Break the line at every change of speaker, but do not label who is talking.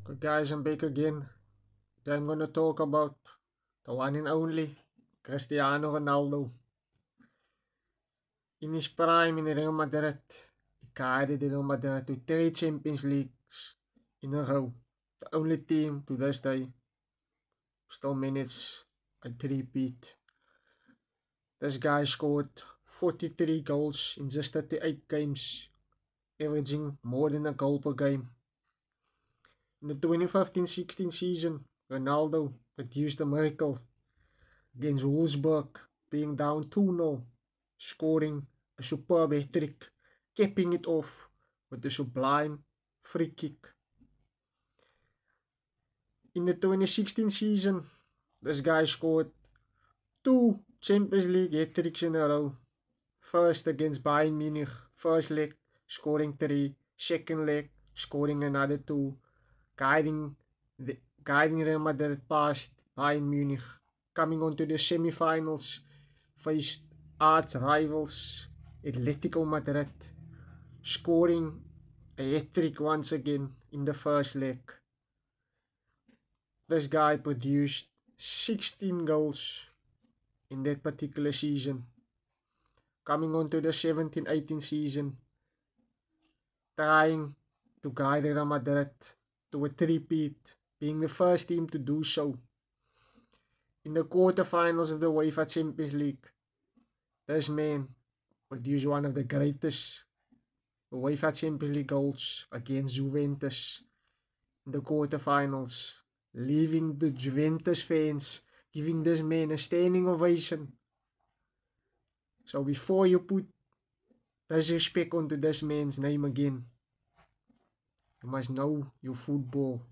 Good guys, I'm back again. Today I'm gonna talk about the one and only Cristiano Ronaldo. In his prime in Real Madrid, he guided Real Madrid to 3 Champions Leagues in a row. The only team to this day still manage a three-peat. This guy scored 43 goals in just 38 games, averaging more than a goal per game. In the 2015-16 season, Ronaldo produced a miracle against Wolfsburg, being down 2-0, scoring a superb hat-trick, capping it off with a sublime free kick. In the 2016 season, this guy scored 2 Champions League hat-tricks in a row. First against Bayern Munich, first leg scoring 3, second leg scoring another 2, guiding Real Madrid past Bayern Munich. Coming on to the semi-finals, faced arch rivals Atletico Madrid, scoring a hat-trick once again in the first leg. This guy produced 16 goals in that particular season. Coming on to the 17-18 season, trying to guide Real Madrid to a three-peat, being the first team to do so. In the quarterfinals of the UEFA Champions League, this man produced one of the greatest UEFA Champions League goals against Juventus in the quarterfinals, leaving the Juventus fans giving this man a standing ovation. So before you put disrespect onto this man's name again, you must know your football.